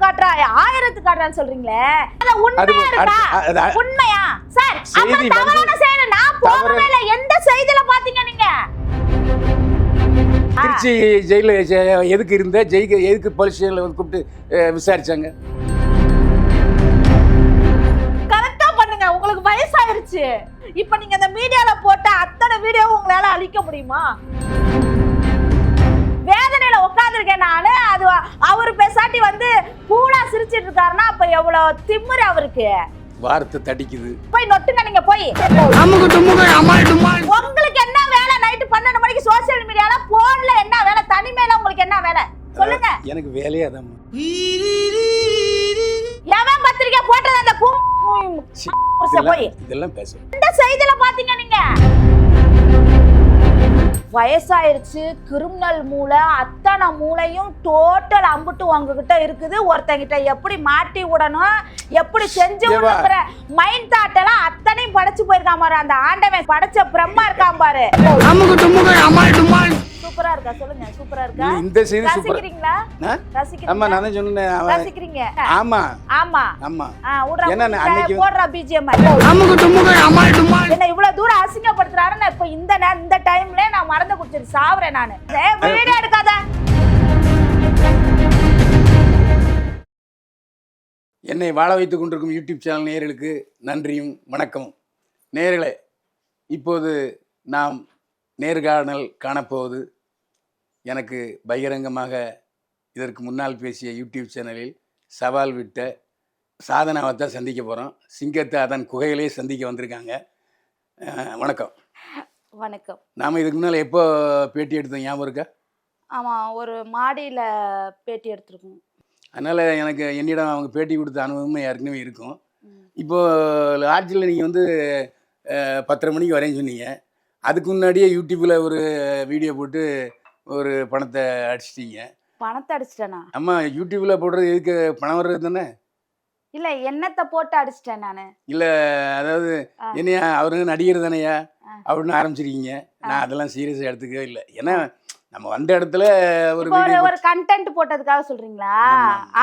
காட்டுறா, ஆயிரத்துக்கு காட்டுறான்னு சொல்றீங்களே, அது உண்மையா இருக்கா? உண்மையா சார்? அப்ப தவறான செயல் நான் போகவே இல்ல. எந்த செய்தியில பாத்தீங்க நீங்க? திருச்சி ஜெயில எதுக்கு இருந்த எதுக்கு போலீஸ் ஸ்டேஷன்ல வந்து கூப்பிட்டு விசாரிச்சாங்க? கரெக்டா பண்ணுங்க. உங்களுக்கு வயசாயிருச்சு. இப்ப நீங்க இந்த மீடியால போட்ட அத்தனை வீடியோ உங்களால அழிக்க முடியுமா? வேதனையில உட்கார்ந்துருக்கேன் நானு. அது அவரு பேசாட்டி வந்து கூலா சிரிச்சிட்டு இருக்காருன்னா அப்ப எவ்வளவு திமிரு அவருக்கு. வார்த்தை தடிக்குது. போய் நொட்டுங்க நீங்க போய். உங்களுக்கு என்ன வேலை? நைட்டு 12 மணிக்கு சோசியல் மீடியால போன்ல என்ன வேலை? தனிமையில உங்களுக்கு என்ன வேலை சொல்லுங்க? எனக்கு வேலையே அதான். எவன் பத்திரிக்கை போட்டது அந்த போய் இதெல்லாம் பேச. இந்த செய்தியில பாத்தீங்க நீங்க? வயசாயிருச்சு, கிரிமினல் மூளை, அத்தனை மூளையும் டோட்டல் அம்புட்டு உங்ககிட்ட இருக்குது. ஒருத்தங்கிட்ட எப்படி மாட்டி விடணும், எப்படி செஞ்சு விடணுங்கிற மைண்ட் தாட் எல்லாம் அத்தனையும் படைச்சு போயிருக்கான் பாரு. அந்த ஆண்டவன் படைச்ச பிரம்மா இருக்கான் பாரு. சூப்பரா இருக்கா? சொல்லுங்க, சூப்பரா இருக்கா? இந்த செய்தி சூப்பரா. ரசிக்கிறீங்களா? ஆமா, நான் தான் சொன்னேன். ரசிக்கிறீங்க? ஆமா ஆமா ஆமா. அன்னைக்கு போடுற பிஜிஎம் என்ன இவ்வளவு தூரம் அசிங்கப்படுத்துறாருன்னு இப்ப இந்த டைம்ல நான் மறந்து குடிச்சிட்டு சாவுறேன் நானு. வீடியோ எடுக்காத. என்னை வாழ வைத்துக் கொண்டிருக்கும் யூடியூப் சேனல் நேயர்களுக்கு நன்றியும் வணக்கமும். நேயர்களே, இப்போது நாம் நேர்காணல் காணப்போவது எனக்கு பகிரங்கமாக இதற்கு முன்னால் பேசிய யூடியூப் சேனலில் சவால் விட்ட சாதனாவை தான் சந்திக்க போகிறோம். சிங்கத்தை அதன் குகையிலே சந்திக்க வந்திருக்காங்க. வணக்கம். வணக்கம். நாம் இதுக்கு முன்னால் எப்போ பேட்டி எடுத்தோம் ஞாபகம் இருக்கா? ஆமாம், ஒரு மாடியில் பேட்டி எடுத்துருக்கோம். அதனால் எனக்கு என்னிடம் அவங்க பேட்டி கொடுத்த அனுபவமே ஏற்கனவே இருக்கும். இப்போது லாட்ஜில் நீங்கள் வந்து 10:30 மணிக்கு வரேன்னு சொன்னீங்க. அதுக்கு முன்னாடியே யூடியூப்பில் ஒரு வீடியோ போட்டு ஒரு பணத்தை அடிச்சிட்டீங்க. பணத்தை அடிச்சிட்டேனா? ஆமாம், யூடியூப்பில் போடுறது எதுக்கு? பணம் வர்றது தானே. இல்லை, எண்ணத்தை போட்டு அடிச்சிட்டேன் நான். இல்லை, அதாவது என்னையா அவரு நடிகர் தானையா அப்படின்னு ஆரம்பிச்சிருக்கீங்க. நான் அதெல்லாம் சீரியஸாக எடுத்துக்கவே இல்லை. ஏன்னா நம்ம வந்த இடத்துல ஒரு கண்டென்ட் போட்டதுக்காக சொல்றீங்களா?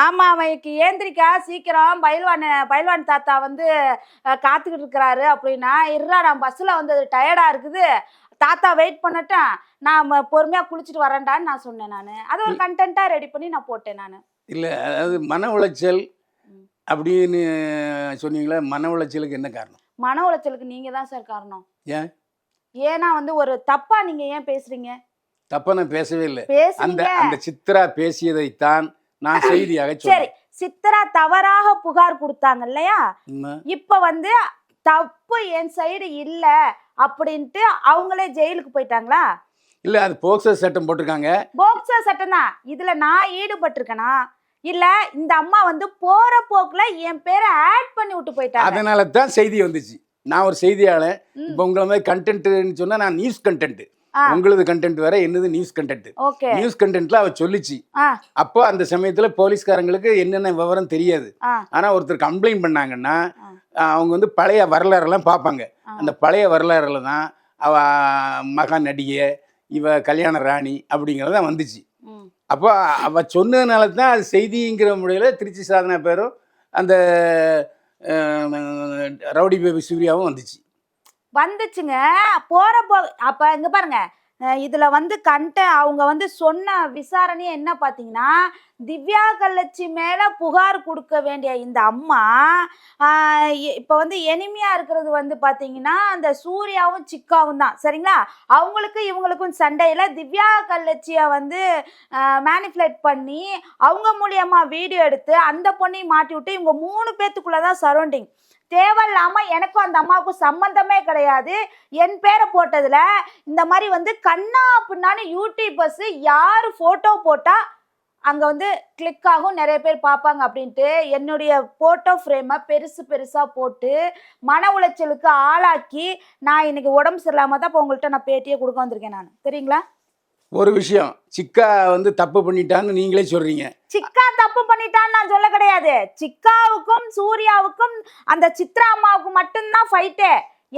ஆமா, அவனுக்கு ஏந்திரிக்கா சீக்கிரம், பயில்வான் தாத்தா வந்து காத்துக்கிட்டு இருக்கிறாரு அப்படின்னா, இருடா நான் பஸ்ஸில் வந்தது டயர்டா இருக்குது, தாத்தா வெயிட் பண்ணட்டேன், நான் பொறுமையா குளிச்சுட்டு வரேன்டான்னு நான் சொன்னேன். நான் அதை ஒரு கண்டென்ட்டா ரெடி பண்ணி நான் போட்டேன். நான் இல்லை, அதாவது மன உளைச்சல் அப்படின்னு சொன்னீங்களா? மன உளைச்சலுக்கு என்ன காரணம்? மன உளைச்சலுக்கு நீங்க தான் சார் காரணம். ஏன்னா வந்து ஒரு தப்பா நீங்க ஏன் பேசுறீங்க? தப்பா நான் பேசவே இல்லை. அந்த சித்ரா பேசியதைத்தான் நான் செய்தியாக சொன்னேன். சரி, சித்ரா தவறாக புகார் கொடுத்தாங்க இல்லையா? இப்ப வந்து தப்பு என் சைடு இல்ல அப்படின்ட்டு அவங்களே ஜெயிலுக்கு போயிட்டாங்களா? இல்ல, அது போக்சோ சட்டம் போட்டிருக்காங்க. போக்சோ சட்டம் தான். இதுல நான் ஈடுபட்டிருக்கேனா இல்ல இந்த அம்மா வந்து போற போக்குல என் பேரை ஆட் பண்ணி விட்டு போயிட்டாங்க. அதனால தான் செய்தி வந்துச்சு. நான் ஒரு செய்தியாளர். இப்போ உங்களை மாதிரி கண்டென்ட்னு சொன்னா நான் நியூஸ் கண்டென்ட். உங்களது கண்டென்ட் வேற, என்னது நியூஸ் கண்டென்ட். நியூஸ் கண்டென்ட்ல அவ சொல்லிச்சு. அப்போ அந்த சமயத்துல போலீஸ்காரங்களுக்கு என்னென்ன விவரம் தெரியாது. ஆனா ஒருத்தர் கம்ப்ளைண்ட் பண்ணாங்கன்னா அவங்க வந்து பழைய வரலாறுலாம் பார்ப்பாங்க. அந்த பழைய வரலாறுல தான் அவ மகா நடிகை, இவ கல்யாண ராணி அப்படிங்கிறத வந்துச்சு. அப்போ அவ சொன்னதுனால தான் அது செய்திங்கிற முறையில் திருச்சி சாதனா பேரும் அந்த ரவுடி பேபி சூர்யாவும் வந்துச்சுங்க. போற அப்ப இங்க பாருங்க, இதுல வந்து அவங்க வந்து சொன்ன விசாரணை என்ன பாத்தீங்கன்னா, திவ்யா கள்ளச்சி மேல புகார் கொடுக்க வேண்டிய இந்த அம்மா இப்ப வந்து எனிமையா இருக்கிறது வந்து பாத்தீங்கன்னா அந்த சூர்யாவும் சிக்காவும் தான். சரிங்களா? அவங்களுக்கு இவங்களுக்கும் சண்டையில திவ்யா கள்ளச்சிய வந்து மேனிபுலேட் பண்ணி அவங்க மூலியமா வீடியோ எடுத்து அந்த பொண்ணையும் மாட்டி விட்டு இவங்க 3 பேத்துக்குள்ளதான் சரௌண்டிங். தேவையில்லாம எனக்கும் அந்த அம்மாவுக்கும் சம்பந்தமே கிடையாது. என் பேரை போட்டதுல இந்த மாதிரி வந்து கண்ணா அப்படின்னானு யூடியூபர்ஸ் யாரு போட்டோ போட்டா அங்க வந்து கிளிக் ஆகும், நிறைய பேர் பார்ப்பாங்க அப்படின்ட்டு என்னுடைய போட்டோ ஃப்ரேமை பெருசா போட்டு மன உளைச்சலுக்கு ஆளாக்கி நான் இன்னைக்கு உடம்பு சரியில்லாம தான் இப்போ உங்கள்கிட்ட நான் பேட்டியே கொடுக்க வந்திருக்கேன். நான் தெரியுங்களா? ஒரு விஷயம், சிக்கா வந்து தப்பு பண்ணிட்டான்னு நீங்களே சொல்றீங்க. சிக்கா தப்பு பண்ணிட்டான்னு நான் சொல்ல கிடையாது. சிக்காவுக்கும் சூர்யாவுக்கும் அந்த சித்ரா அம்மாவுக்கும் மட்டும்தான் ஃபைட்டே.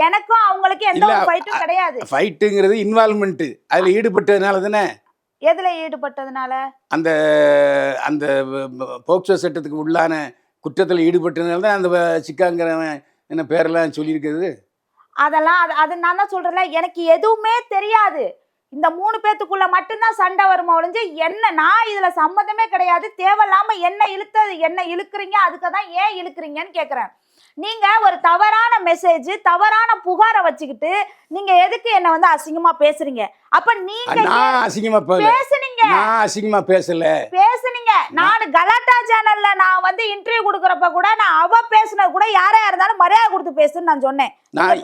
எனக்கும் அவங்களுக்கு எந்த ஒரு ஃபைட்டும் கிடையாது. ஃபைட்டுங்கிறது இன்வால்வ்மெண்ட், அதுல ஈடுபட்டதுனால தானே. எதுல ஈடுபட்டதுனால? அந்த அந்த போக்சோ சட்டத்துக்கு உள்ளான குற்றத்தில் ஈடுபட்டதுனால தான் அந்த சிக்காங்கிறவன் என்ன பேரெல்லாம் சொல்லியிருக்குது. அதெல்லாம் அது நான் தான் சொல்றேன்ல, எனக்கு எதுவுமே தெரியாது. இந்த 3 பேத்துக்குள்ள மட்டும்தான் சண்டை வருமா ஒழிஞ்சு, என்ன நான் இதுல சம்மந்தமே கிடையாது. தேவையில்லாம என்ன இழுக்குறீங்க, அதுக்கு தான் ஏன் இழுக்குறீங்கன்னு கேக்குறேன். நீங்க ஒரு தவறான மெசேஜ், தவறான புகாரை வச்சுக்கிட்டு நீங்க எதுக்கு என்ன வந்து அசிங்கமா பேசுறீங்க? அப்ப நீங்க நான் அசிங்கமா பேசுனீங்க. நான் அசிங்கமா பேசுனீங்க. நான் கலாட்டா சேனல்ல நான் வந்து இன்டர்வியூ கொடுக்கறப்ப கூட நான் அவ பேசுனது கூட யாரா இருந்தாலும் மரியாதை கொடுத்து பேசுன்னு நான் சொன்னேன்.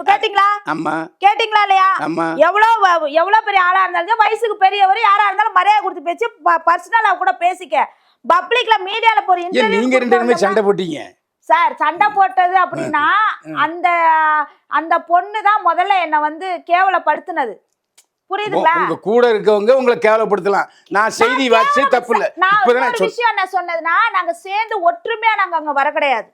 கேட்டீங்களா? ஆமா. கேட்டீங்களா இல்லையா? ஆமா. எவ்வளவு பெரிய ஆளா இருந்தாலும், வயசுக்கு பெரியவர் யாரா இருந்தாலும் மரியாதை கொடுத்து பேசி பர்சனலா கூட பேசிக்க. பப்ளிக்ல மீடியால போற இன்டர்வியூ நீங்க ரெண்டு பேருமே சண்டை போட்டீங்க சார். சண்டை போட்டது அப்படின்னா அந்த பொண்ணு தான் முதல்ல என்ன வந்து கேவலப்படுத்தினது. புரியுதுங்களா? உங்க கூட இருக்கவங்க உங்களை கேவலப்படுத்தலாம். நான் செய்தி வாட்சி தப்பு இல்ல. இப்பதான் விஷயம் என்ன சொன்னதுன்னா, நாங்க சேர்ந்து ஒற்றுமையா நாங்க அங்க வர கிடையாது,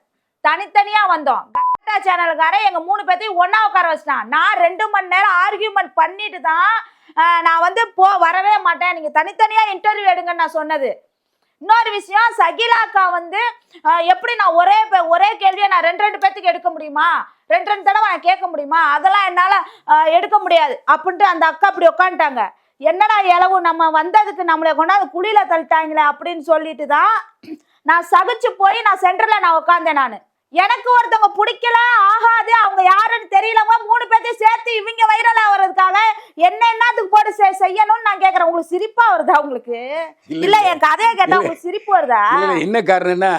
தனித்தனியா வந்தோம். கலாட்டா சேனல்கார எங்க 3 பேத்தையும் ஒண்ணா உட்கார வச்சுட்டான். நான் 2 மணி நேரம் ஆர்கியூமெண்ட் பண்ணிட்டு தான் நான் வந்து வரவே மாட்டேன், நீங்க தனித்தனியா இன்டர்வியூ எடுங்கன்னு நான் சொன்னது. இன்னொரு விஷயம், சகிலாக்கா வந்து எப்படி நான் ஒரே கேள்வியை நான் 2 பேத்துக்கு எடுக்க முடியுமா, 2 தடவை நான் கேட்க முடியுமா, அதெல்லாம் என்னால எடுக்க முடியாது அப்படின்ட்டு அந்த அக்கா அப்படி உட்காந்துட்டாங்க. என்னடா இளவு, நம்ம வந்ததுக்கு நம்மளை கொண்டாந்து குழியில தள்ளிட்டாங்களே அப்படின்னு சொல்லிட்டு தான் நான் சகிச்சு போய் நான் சென்டர்ல நான் உட்காந்தேன். நான் எனக்கு ஒருத்தவங்க பிடிக்கல, ஆகாது, அவங்க யாருன்னு தெரியலவங்க 3 பேத்தையும் சேர்த்து இவங்க வைரலா வர்றதுக்காக என்னத்துக்கு போட்டு செய்யணும்னு நான் கேக்குறேன். உங்களுக்கு சிரிப்பா வருதா? உங்களுக்கு இல்ல என் கதையை கேட்டா உங்களுக்கு சிரிப்பு வருதா? என்ன காரணம்னா,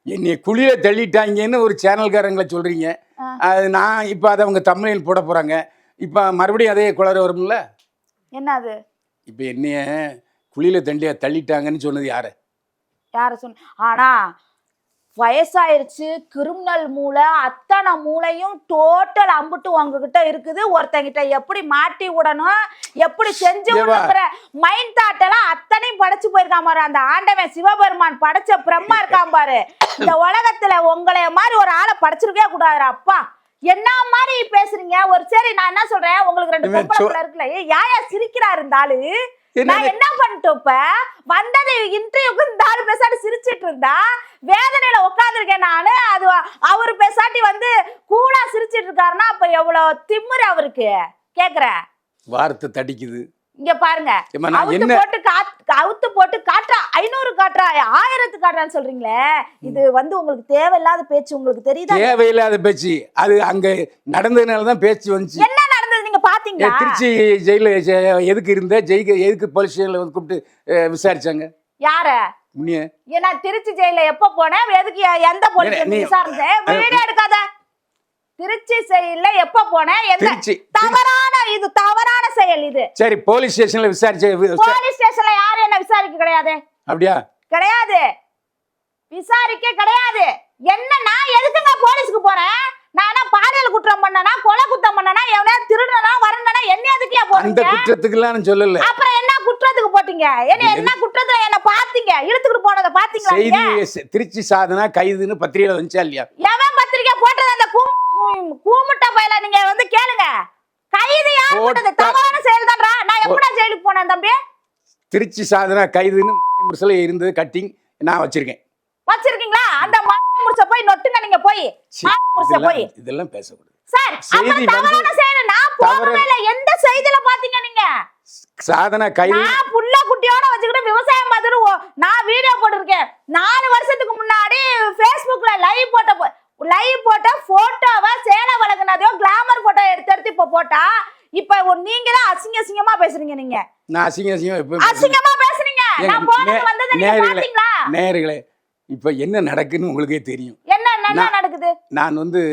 என்னைய குழியில தள்ளிட்டாங்கன்னு ஒரு சேனல்காரங்களை சொல்றீங்க. அது நான் இப்ப அதை அவங்க தமிழில் போட போறாங்க. இப்ப மறுபடியும் அதே குளற வரும்ல. என்னது? இப்ப என்னைய குழியில தள்ளிட்டாங்கன்னு சொன்னது யாரு சொன்ன? ஆனா வயசாயிருச்சு, கிரிமினல் மூளை, அத்தனை மூளையும் டோட்டல் அம்புட்டு உங்ககிட்ட இருக்குது. ஒருத்தங்கிட்ட எப்படி மாட்டி விடணும், எப்படி செஞ்சு விடுங்கிற மைண்ட் தாட் எல்லாம் அத்தனையும் படைச்சு போயிருக்கான் பாரு அந்த ஆண்டவன் சிவபெருமான். படைச்ச பிரம்மா இருக்கான் பாரு. இந்த உலகத்துல உங்களைய மாதிரி ஒரு ஆளை படைச்சிருக்கவே கூடாது. அப்பா என்ன மாதிரி பேசுறீங்க? ஒரு சரி நான் என்ன சொல்றேன், உங்களுக்கு 2 பொம்பளை இருக்குல்ல, யாயா சிரிக்கிறா இருந்தாலும் நான் என்ன பண்ணிட்டோம்? இப்ப வந்தது இன்டர்வியூக்கு இந்த ஆளு பேசாட்டி சிரிச்சிட்டு இருந்தா வேதனையில உட்காந்துருக்கேன் நானு. அது அவரு பேசாட்டி வந்து கூலா சிரிச்சிட்டு இருக்காருன்னா அப்ப எவ்வளவு திமிரு அவருக்கு கேக்குறேன். வார்த்தை தடிக்குது. இங்க பாருங்க, அவுத்து போட்டு காட்டுறா, 500 காட்டுறா, 1000 காட்டுறான்னு சொல்றீங்களே, இது வந்து உங்களுக்கு தேவையில்லாத பேச்சு. உங்களுக்கு தெரியுதா? தேவையில்லாத பேச்சு. அது அங்க நடந்ததுனாலதான் பேச்சு வந்துச்சு. என்ன நடந்தது நீங்க பாத்தீங்களா? திருச்சி ஜெயில எதுக்கு இருந்த எதுக்கு போலீஸ் ஸ்டேஷன்ல வந்து கூப்பிட்டு விசாரிச்சாங்க? யார? ஏன்னா திருச்சி ஜெயில எப்ப போனேன், எதுக்கு எந்த போலீஸ் விசாரிச்சேன்? வீடியோ எடுக்காத. திருச்சி செயல்ல எப்ப போனேன்? இது தவறான செயல். இது சரி, போலீஸ் ஸ்டேஷன்ல விசாரிச்ச. போலீஸ் ஸ்டேஷன்ல யாரும் என்ன விசாரிக்க கிடையாது. அப்படியா? கிடையாது, விசாரிக்க கிடையாது. என்ன நான் எதுக்குங்க போலீஸ்க்கு போறேன்? நான் பாலியல் குற்றம் பண்ணனா, கொலை குற்றம் பண்ணனா, எவனே திருடனா வரண்டனா, என்ன எதுக்கே போறீங்க? அந்த குற்றத்துக்குலாம் சொல்லல. அப்புறம் என்ன குற்றத்துக்கு போட்டீங்க? என்ன குற்றத்துல என்ன பாத்தீங்க? இழுத்துக்கிட்டு போனத பாத்தீங்களா? செய்தி திருச்சி சாதனா கைதுன்னு பத்திரிகையில வந்துச்சா இல்லையா? எவன் பத்திரிகை போட்டது? அந்த கூமுட்ட பையல நீங்க வந்து கேளுங்க. கைது யார் போட்டது? தவறான செயல் தான்டா. நான் எப்படா ஜெயிலுக்கு போனேன் தம்பி? திருச்சி சாதனா கைதுன்னு முரசல இருந்தது கட்டிங் நான் வச்சிருக்கேன். வச்சிருக்கீங்களா? அந்த முரச போய் நொட்டுங்க நீங்க போய். முரச போய் இதெல்லாம் பேசக்கூடாது சார். செய்தி தவறான செயல் நான் போகவே இல்ல. எந்த செய்தில பாத்தீங்க நீங்க? சாதனா கைது. நான் புள்ள குட்டியோட வச்சிட்டு விவசாயம் பார்த்துட்டு நான் வீடியோ போட்டுருக்கேன். 4 வருஷத்துக்கு முன்னாடி Facebookல லைவ் போட்ட போட்டோவை சேலை வழங்குனதையோ கிளாமர் போட்டோ எடுத்து இப்ப போட்டா, இப்ப நீங்க தான் அசிங்கமா பேசுறீங்க. நீங்க நான் அசிங்கமா பேசுறீங்க. நான் போனது வந்தது நீங்க பாத்தீங்களா? நேயர்களே, இப்ப என்ன நடக்குன்னு உங்களுக்கே தெரியும். என்ன நடக்குது? நான் வந்து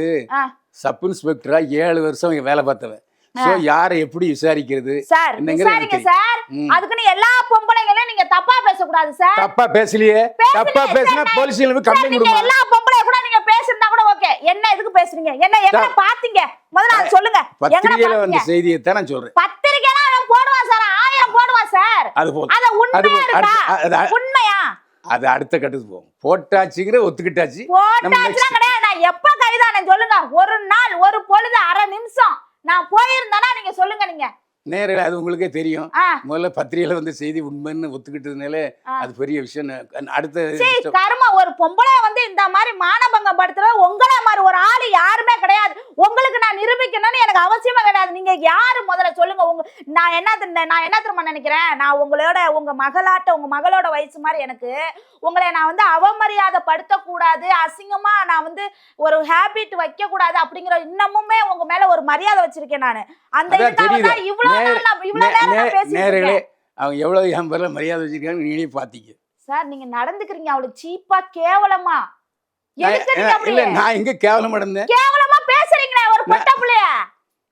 சப் இன்ஸ்பெக்டரா 7 வருஷம் வேலை பார்த்தவன். சோ யாரை எப்படி விசாரிக்கிறது? சார் விசாரிங்க சார். அதுக்குன்னு எல்லா பொம்பளைங்களையும் நீங்க தப்பா பேசக்கூடாது சார். தப்பா பேசலையே. தப்பா பேசினா போலீஸ்ல போய் கம்ப்ளைன்ட் கொடுங்க. எல்லா பொம்பளைய கூட நீங்க பேசினா கூட ஓகே. என்ன எதுக்கு பேசுறீங்க? என்ன எங்க பாத்தீங்க? முதல்ல அது சொல்லுங்க. பத்திரிகையில வந்த செய்தியை தான் நான் சொல்றேன். பத்திரிகைல அவன் போடுவான் சார், 1000 போடுவான் சார். அது உண்மையா இருக்கா? உண்மையா? அது அடுத்த கட்டத்துக்கு போகும். போட்டாச்சுங்கிற ஒத்துக்கிட்டாச்சு. போட்டாச்சுலாம் கிடையாது. நான் எப்ப கைதானே சொல்லுங்க. ஒரு நாள், ஒரு பொழுது, அரை நிமிஷம் நான் போயிருந்தேனா நீங்க சொல்லுங்க. நீங்க நேரில் அது உங்களுக்கே தெரியும். ஆ. முதல்ல பத்திரிகையில வந்து செய்தி உண்மைன்னு ஒத்துக்கிட்டதுனால அது பெரிய விஷயம். அடுத்த கர்ம ஒரு பொம்பளை வந்து இந்த மாதிரி மானபங்கம் படுத்துற உங்கள மாதிரி ஒரு ஆளு யாருமே கிடையாது. உங்களுக்கு நான் நிரூபிக்கணும்னு எனக்கு அவசியமே கிடையாது. நீங்க யாரு முதல்ல சொல்லுங்க. நான் என்ன தெரியுமா நினைக்கிறேன், நான் உங்க மகளோட வயசு மாதிரி எனக்கு உங்களை நான் வந்து அவமரியாதை படுத்த கூடாது, அசிங்கமா நான் வந்து ஒரு ஹேபிட் வைக்க கூடாது அப்படிங்கிற இன்னமுமே உங்க மேல ஒரு மரியாதை வச்சிருக்கேன் நானு. அந்த இதுதான் இவ்வளவு நேரம் நான் பேசிட்டு இருக்கேன். அவங்க எவ்வளவு என் பேர்ல மரியாதை வச்சிருக்காங்க நீங்களே பாத்தீங்க சார். நீங்க நடந்துக்கிறீங்க அவ்வளவு சீப்பா கேவலமா. இல்ல நான் எங்க கேவலம் அடைந்தேன்? கேவலமா பேசுறீங்களே ஒரு பொட்ட புள்ளைய.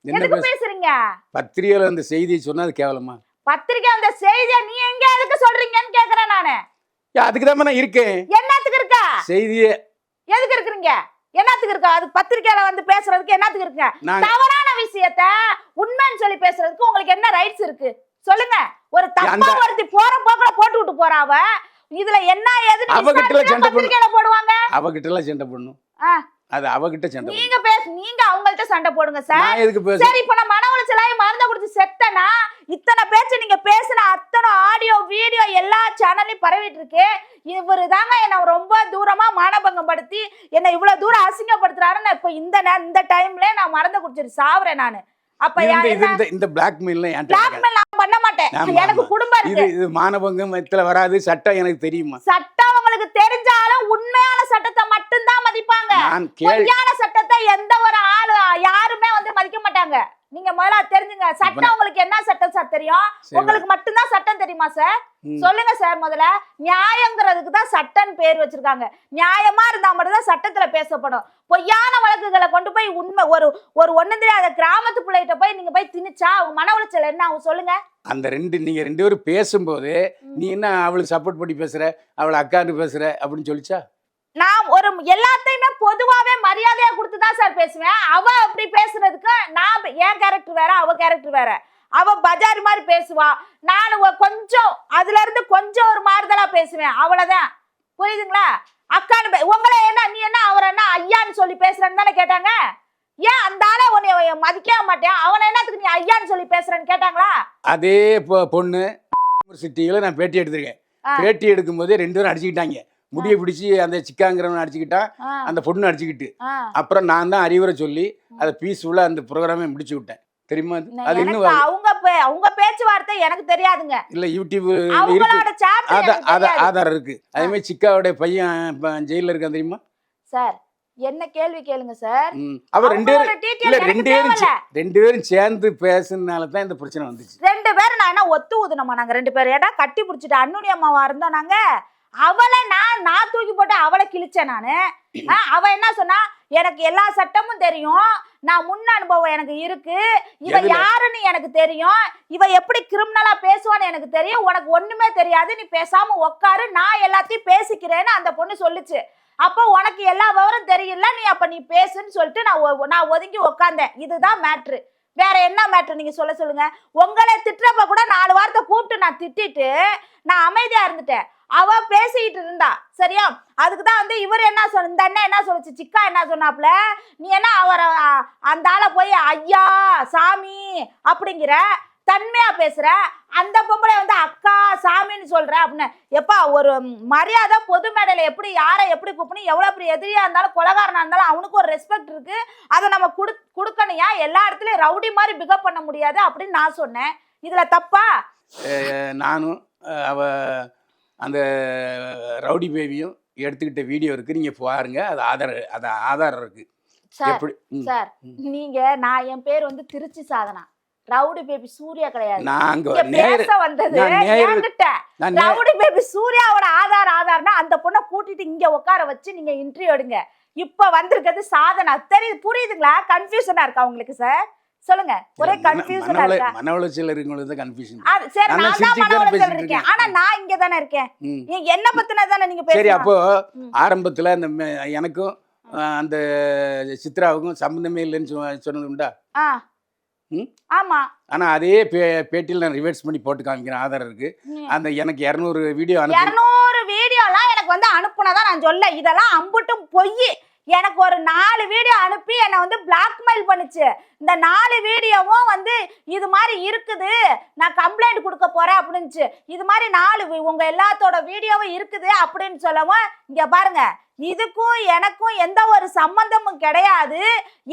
எதுக்கு பேசுறீங்க? பத்திரிகையில அந்த செய்தியை சொன்னா அது கேவலமா? பத்திரிகை அந்த செய்தியை நீ எங்க எதுக்கு சொல்றீங்கன்னு கேக்குறேன் நானு. அதுக்கு தான் நான் இருக்கேன். என்னத்துக்கு இருக்கா செய்தியே? எதுக்கு இருக்கீங்க? என்னத்துக்கு இருக்கா? அது பத்திரிகையில வந்து பேசுறதுக்கு என்னத்துக்கு இருக்கீங்க? தவறான விஷயத்த உண்மைன்னு சொல்லி பேசுறதுக்கு உங்களுக்கு என்ன ரைட்ஸ் இருக்கு சொல்லுங்க. ஒரு தப்பா ஒருத்தி போற போக்குல போட்டு விட்டு போறாவ. இதுல என்ன ஏது பத்திரிகையில போடுவாங்க? அவகிட்ட எல்லாம் சண்டை போடணும். அது அவகிட்ட சண்டை. நீங்க அவங்கள்ட்ட சண்டை போடுங்க சார். நான் எதுக்கு பேச? சரி இப்ப நான் மன உளைச்சலாயி மருந்து குடிச்சு செத்தனா இத்தனை பேச்சு நீங்க பேசின அத்தனை ஆடியோ வீடியோ எல்லா சேனல்லையும் பரவிட்டு இருக்கு. இவரு தாங்க என்ன ரொம்ப தூரமா மானபங்கம் படுத்தி என்ன இவ்வளவு தூரம் அசிங்கப்படுத்துறாருன்னு இப்ப இந்த டைம்ல நான் மருந்து குடிச்சிட்டு சாவுறேன் நானு. அப்ப இந்த பிளாக்மெயில் நான் பண்ண மாட்டேன். எனக்கு குடும்பம் இருக்கு. இது மானபங்கத்துல வராது. சட்டம் எனக்கு தெரியுமா? சட்டம் உங்களுக்கு தெரிஞ்சாலும் உண்மையான சட்டத்தை மட்டும்தான் மதிப்பாங்க. பொய்யான சட்டத்தை எந்த ஒரு ஆளு யாருமே வந்து மதிக்க மாட்டாங்க. நீங்க முதல்ல தெரிஞ்சுங்க. சட்டம் உங்களுக்கு என்ன சட்டம் சார் தெரியும்? உங்களுக்கு மட்டும்தான் சட்டம் தெரியுமா சார்? சொல்லுங்க சார். முதல்ல நியாயங்கிறதுக்கு தான் சட்டம் பேர் வச்சிருக்காங்க. நியாயமா இருந்தா மட்டும் தான் சட்டத்துல பேசப்படும். பொய்யான வழக்குகளை கொண்டு போய் உண்மை ஒரு ஒண்ணு தெரியாத கிராமத்து பிள்ளைகிட்ட போய் நீங்க போய் திணிச்சா அவங்க மன உளைச்சல் என்ன ஆகும் சொல்லுங்க. அந்த நீங்க ரெண்டு பேரும் பேசும்போது நீ என்ன அவளுக்கு சப்போர்ட் பண்ணி பேசுற, அவளை அக்கான்னு பேசுற அப்படின்னு சொல்லிச்சா? நான் ஒரு எல்லாத்தையுமே பொதுவாவே மரியாதையா கொடுத்துதான் சார் பேசுவேன். அவ அப்படி பேசுறதுக்கு நான் என் கேரக்டர் வேற, அவ கேரக்டர் வேற. அவ பஜாரி மாதிரி பேசுவா, நான் கொஞ்சம் அதுல இருந்து கொஞ்சம் ஒரு மாறுதலா பேசுவேன். அவ்வளவுதான். புரியுதுங்களா? அக்கான்னு உங்களை என்ன நீ என்ன அவர் என்ன ஐயான்னு சொல்லி பேசுறேன்னு தானே கேட்டாங்க. ஏன் அந்த ஆளை உன்னை மதிக்க மாட்டேன், அவனை என்னத்துக்கு நீ ஐயான்னு சொல்லி பேசுறேன்னு கேட்டாங்களா? அதே பொண்ணு யூனிவர்சிட்டியில நான் பேட்டி எடுத்திருக்கேன். பேட்டி எடுக்கும் போதே 2 பேரும் அடிச்சுக்கிட்டாங்க. முடிய பிடிச்சி அந்த சிக்காங்கிறவன் அடிச்சுக்கிட்டான், அந்த பொண்ணு அடிச்சுக்கிட்டு. அப்புறம் நான் தான் அறிவுரை சொல்லி அதை பீஸ்ஃபுல்லா அந்த ப்ரோக்ராமை முடிச்சு விட்டேன். தெரியுமா? அது இன்னும் அவங்க பேச்சுவார்த்தை எனக்கு தெரியாதுங்க. இல்ல யூடியூப் ஆதாரம் இருக்கு. அதே மாதிரி சிக்காவோட பையன் ஜெயில இருக்கான் தெரியுமா சார்? என்ன கேள்வி கேளுங்க சார். அவர் 2 பேரும் சேர்ந்து பேசுனால தான் இந்த பிரச்சனை வந்துச்சு. 2 பேரும் நான் என்ன ஒத்து ஊதுனமா? நாங்க 2 பேரும் ஏடா கட்டி பிடிச்சிட்டு அன்னுடைய அம்மாவா இருந்தோம் நாங்க. அவளை நான் தூக்கி போட்டு அவளை கிழிச்சேன் நானு. அவ என்ன சொன்னா, எனக்கு எல்லா சட்டமும் தெரியும், நான் முன் அனுபவம் எனக்கு இருக்கு, இவ யாருன்னு எனக்கு தெரியும், இவ எப்படி கிரிமினலா பேசுவான்னு எனக்கு தெரியும், உனக்கு ஒண்ணுமே தெரியாது, நீ பேசாம உட்காரு, நான் எல்லாத்தையும் பேசிக்கிறேன்னு அந்த பொண்ணு சொல்லுச்சு. அப்போ உனக்கு எல்லா விவரம் தெரியல, நீ பேசுன்னு சொல்லிட்டு நான் ஒதுங்கி உட்காந்தேன். இதுதான் மேட்ரு. வேற என்ன மேட்ரு நீங்க சொல்லுங்க. உங்களை திட்டுறப்ப கூட 4 வார்த்தை கூப்பிட்டு நான் திட்டிட்டு நான் அமைதியா இருந்துட்டேன். அவ பேசிட்டு இருந்தா சரியா? அதுக்குதான் வந்து இவர் என்ன சொன்ன, இந்த அண்ணன் என்ன சொல்லுச்சு, சிக்கா என்ன சொன்னாப்ல, நீ என்ன அவரை அந்த ஆளை போய் ஐயா சாமி அப்படிங்கிற தன்மையா பேசுற, அந்த பொம்பளை வந்து அக்கா சாமின்னு சொல்ற அப்படின்னு. எப்பா ஒரு மரியாதை பொது மேடையில எப்படி யாரை எப்படி கூப்பிடணும், எவ்வளவு பெரிய எதிரியா இருந்தாலும் கொலகாரனா இருந்தாலும் அவனுக்கு ஒரு ரெஸ்பெக்ட் இருக்கு, அதை நம்ம கொடுக்கணையா? எல்லா இடத்துலயும் ரவுடி மாதிரி பிகப் பண்ண முடியாது அப்படின்னு நான் சொன்னேன். இதுல தப்பா? நானும் அவ அந்த ரவுடி பேபியும் எடுத்துக்கிட்ட வீடியோ இருக்கு, நீங்க பாருங்க. அது ஆதாரம் இருக்கு. சார் நீங்க நான் என் பேர் வந்து திருச்சி சாதனா, ரவுடி பேபி சூர்யா கிடையாது. ரவுடி பேபி சூர்யாவோட ஆதார்னா அந்த பொண்ணை கூட்டிட்டு இங்க உட்கார வச்சு நீங்க இன்டர்வியூ எடுங்க. இப்ப வந்திருக்கிறது சாதனா. தெரியுது? புரியுதுங்களா? கன்ஃபியூஷனா இருக்கா உங்களுக்கு சார்? சொல்லுங்க. ஒரே கன்ஃபியூஷனா இருக்கா? மன உளைச்சல் இருக்குங்களுக்கு தான் கன்ஃபியூஷன். சரி நான் தான் மன உளைச்சல் இருக்கேன், ஆனா நான் இங்க தானே இருக்கேன். என்ன பத்தின தானே நீங்க பேசுறீங்க. சரி அப்போ ஆரம்பத்துல அந்த எனக்கும் அந்த சித்ராவுக்கும் சம்பந்தமே இல்லைன்னு சொன்னது உண்டா? ஆமா. ஆனா அதே பேட்டியில் நான் ரிவர்ஸ் பண்ணி போட்டு காமிக்கிறேன். ஆதாரம் இருக்கு. அந்த எனக்கு 200 வீடியோ 200 வீடியோலாம் எனக்கு வந்து அனுப்புனதான் நான் சொல்ல. இதெல்லாம் அம்புட்டும் பொய். எனக்கு ஒரு 4 வீடியோ அனுப்பி என்னை வந்து பிளாக்மெயில் பண்ணுச்சு. இந்த 4 வீடியோவும் வந்து இது மாதிரி இருக்குது, நான் கம்ப்ளைண்ட் கொடுக்க போறேன் அப்படின்னுச்சு. இது மாதிரி 4 உங்க எல்லாத்தோட வீடியோவும் இருக்குது அப்படின்னு சொல்லவும், இங்க பாருங்க, இதுக்கும் எனக்கும் எந்த ஒரு சம்பந்தமும் கிடையாது,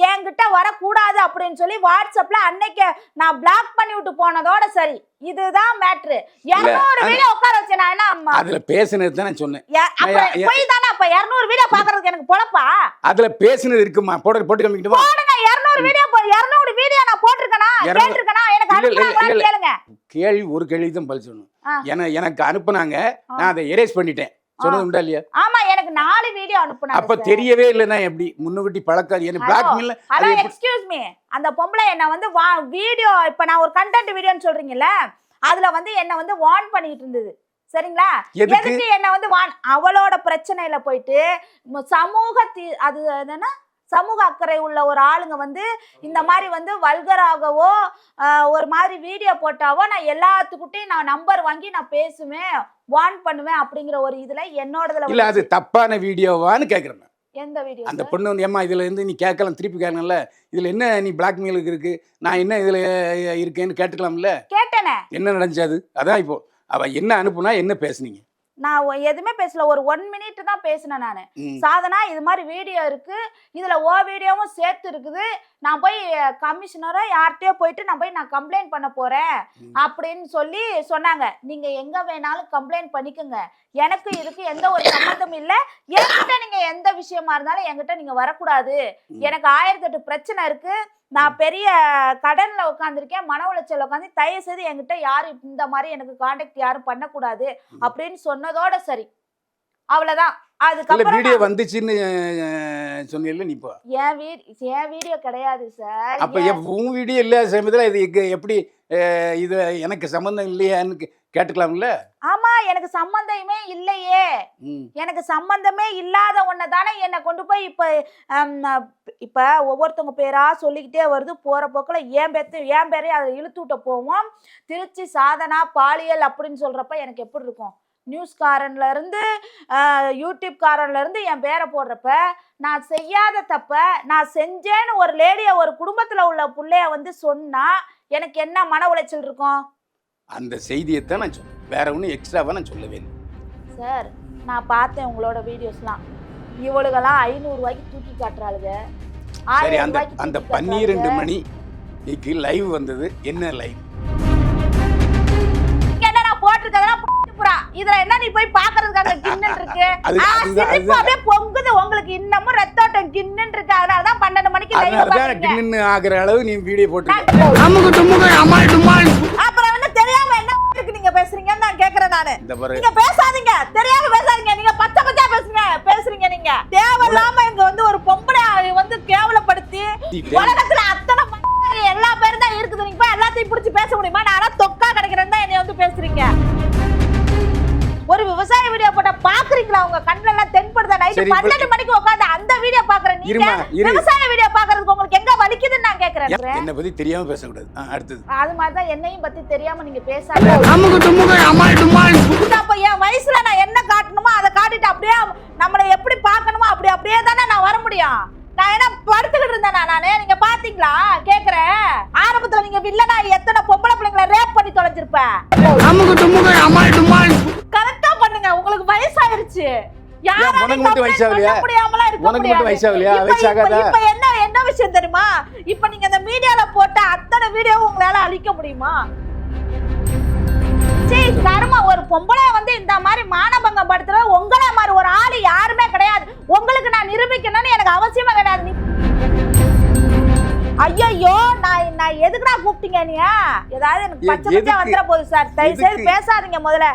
என்கிட்ட வரக்கூடாது அப்படின்னு சொல்லி வாட்ஸ்அப்ல அன்னைக்கு நான் பிளாக் பண்ணி விட்டு போனதோட சரி. இதுதான் மேட்ரு. 200 வீடியோ உட்கார வச்சு நான் என்ன அம்மா அதுல பேசுனது தான் நான் சொன்னேன். போய் தானே அப்ப 200 வீடியோ பாக்குறதுக்கு எனக்கு பொழப்பா? அதுல பேசுனது இருக்குமா? போட்டு காமிக்கிட்டு வா. போடுங்க 200 வீடியோ நான் போட்டிருக்கேனா கேட்டிருக்கேனா? எனக்கு அனுப்புனாங்களா கேளுங்க. கேள்வி ஒரு கேள்வி தான் பதில் சொல்லணும். எனக்கு அனுப்புனாங்க, நான் அதை எரேஸ் பண்ணிட்டேன். சொன்னது உண்டா இல்லையா? ஆமா, எனக்கு 4 வீடியோ அனுப்புனாங்க. அப்ப தெரியவே இல்லைன்னா எப்படி? முன்னுக்குட்டி பழக்காது எனக்கு பிளாக்மெயில். ஹலோ எக்ஸ்கியூஸ் மீ, அந்த பொம்பளை என்ன வந்து வீடியோ, இப்ப நான் ஒரு கண்டென்ட் வீடியோன்னு சொல்றீங்கல்ல, அதுல வந்து என்ன வந்து வார்ன் பண்ணிட்டு இருந்தது. சரிங்களா? எதுக்கு என்ன வந்து அவளோட பிரச்சனையில போயிட்டு அது என்னன்னா சமூக அக்கறை உள்ள ஒரு ஆளுங்க வந்து இந்த மாதிரி வந்து வல்கராகவோ ஒரு மாதிரி வீடியோ போட்டாவோ நான் எல்லாத்துக்கிட்டையும் நான் நம்பர் வாங்கி நான் பேசுவேன், வார்ன் பண்ணுவேன் அப்படிங்கிற ஒரு இதுல என்னோடதுல இல்ல அது தப்பான வீடியோவான்னு கேக்குறேன். எந்த வீடியோ? அந்த பொண்ணு வந்து ஏமா இதுல இருந்து நீ கேட்கலாம், திருப்பி கேட்கலாம்ல, இதுல என்ன நீ பிளாக்மெயிலுக்கு இருக்கு, நான் என்ன இதுல இருக்கேன்னு கேட்டுக்கலாம்ல. கேட்டேனே. என்ன நடந்துச்சு? அதான் இப்போ அவ என்ன அனுப்புனா என்ன பேசுனீங்க? நான் எதுவுமே பேசல, ஒரு 1 மினிட் தான் பேசினேன் நானு. சாதனா இது மாதிரி வீடியோ இருக்கு, இதுல வீடியோவும் சேர்த்து இருக்குது, நான் போய் கமிஷனரோ யார்கிட்டயோ போயிட்டு நான் கம்ப்ளைண்ட் பண்ண போறேன் அப்படின்னு சொல்லி சொன்னாங்க. நீங்க எங்க வேணாலும் கம்ப்ளைண்ட் பண்ணிக்கோங்க, எனக்கு இதுக்கு எந்த ஒரு சம்மந்தமும் இல்லை, என்கிட்ட நீங்க எந்த விஷயமா இருந்தாலும் என்கிட்ட நீங்க வரக்கூடாது, எனக்கு 1008 பிரச்சனை இருக்கு, நான் பெரிய கடன்ல உட்காந்துருக்கேன், மன உளைச்சல் உட்காந்து, தயவு செய்து என்கிட்ட யாரும் இந்த மாதிரி எனக்கு கான்டாக்ட் யாரும் பண்ணக்கூடாது அப்படின்னு சொன்னதோட சரி. அவ்வளவுதான். அதுக்கப்புறம் வீடியோ வந்துச்சுன்னு சொன்னீங்கல்ல நீ. இப்போ என் வீடியோ கிடையாது சார். அப்ப உன் வீடியோ இல்ல சமயத்துல இது எப்படி இது எனக்கு சம்பந்தம் இல்லையான்னு கேட்டுக்கலாம்ல. ஆமா, எனக்கு சம்பந்தமே இல்லையே. எனக்கு சம்பந்தமே இல்லாத ஒன்ன தானே என்ன கொண்டு போய் இப்ப ஒவ்வொருத்தவங்க பேரா சொல்லிக்கிட்டே வருது. போற போக்குல என் பேரே அதை இழுத்து விட்ட போவோம். திருச்சி சாதனா பாலியல் அப்படின்னு சொல்றப்ப எனக்கு எப்படி இருக்கும்? நியூஸ்காரன்ல இருந்து யூடியூப் காரன்ல இருந்து என் பேரை போடுறப்ப, நான் செய்யாத தப்ப நான் செஞ்சேன்னு ஒரு லேடிய, ஒரு குடும்பத்துல உள்ள புள்ளைய வந்து சொன்னா எனக்கு என்ன மன உளைச்சல் இருக்கும்? அந்த செய்தியைத்தான் நான் சொன்னேன், வேற ஒன்றும் எக்ஸ்ட்ராவா நான் சொல்லவே இல்லை சார். நான் பார்த்தேன் உங்களோட வீடியோஸ்லாம், இவளுகெல்லாம் 500 ரூபாய்க்கு தூக்கி காட்டுறாளுங்க. சரி, அந்த 12 மணிக்கு லைவ் வந்தது என்ன லைவ்? என்ன நான் போட்டிருக்கதெல்லாம் இதுல என்ன நீ போய் பாக்குறதுக்கான கிண்ணன் இருக்கு, அப்படியே பொங்குது உங்களுக்கு, இன்னமும் ரத்தோட்டம் கிண்ணன் இருக்கு. அதனாலதான் 12 மணிக்கு கிண்ணன் ஆகுற அளவு நீ வீடியோ போட்டு அப்புறம் வந்து தெரியாம என்ன நீங்க பேசுறீங்கன்னு நான் கேக்குறேன். நானு நீங்க பேசாதீங்க, தெரியாம பேசாதீங்க, நீங்க பச்சை பேசுறீங்க. நீங்க தேவையில்லாம இங்க வந்து ஒரு பொம்பளை வந்து கேவலப்படுத்தி உலகத்துல அத்தனை எல்லா பேரும் தான் இருக்குது, நீங்க போய் எல்லாத்தையும் பிடிச்சி பேச முடியுமா? நான் தொக்கா கிடைக்கிறேன்னு தான் என்னைய வந்து பேசுறீங்க. ஒரு விவசாய வீடியோ போட்டா பாக்குறீங்களா? உங்க கண்ணுல எல்லாம் தென்படுதா? நைட் 12 மணிக்கு உட்கார்ந்து அந்த வீடியோ பாக்குறேன். நீங்க விவசாய வீடியோ பாக்குறதுக்கு உங்களுக்கு எங்க வலிக்குதுன்னு நான் கேக்குறேன். என்ன பத்தி தெரியாம பேசக்கூடாது. அடுத்து அது மாதிரி தான் என்னையும் பத்தி தெரியாம நீங்க பேசாதீங்க. அப்ப என் வயசுல நான் என்ன காட்டணுமோ அதை காட்டிட்டு அப்படியே நம்மளை எப்படி பார்க்கணுமோ அப்படியே தானே நான் வர முடியும். நான் என்ன படுத்துக்கிட்டு இருந்தேன் நானே? நீங்க பாத்தீங்களா? கேக்குறேன். ஆரம்பத்துல நீங்க வில்லனா எத்தனை பொம்பளை பிள்ளைங்களை ரேப் பண்ணி தொலைஞ்சிருப்பேன். கரெக்டா பண்ணுங்க, உங்களுக்கு வயசாயிருச்சு. என்ன விஷயம் தெரியுமா? இப்ப நீங்க இந்த மீடியால போட்ட அத்தனை வீடியோ உங்களால அழிக்க முடியுமா? கர்மா. ஒரு பொம்பளை வந்து இந்த மாதிரி மானபங்கம் படுத்துற உங்களே மாதிரி ஒரு ஆளு யாருமே கிடையாது. உங்களுக்கு நான் நிரூபிக்கணும்னு எனக்கு அவசியமா கிடையாது. ஐயோ, நான் எதுக்குடா கூப்பிட்டீங்க? நீ ஏதாவது எனக்கு பச்சை பச்சையா வந்துட போகுது சார். தயவு செய்து பேசாதீங்க முதல்ல.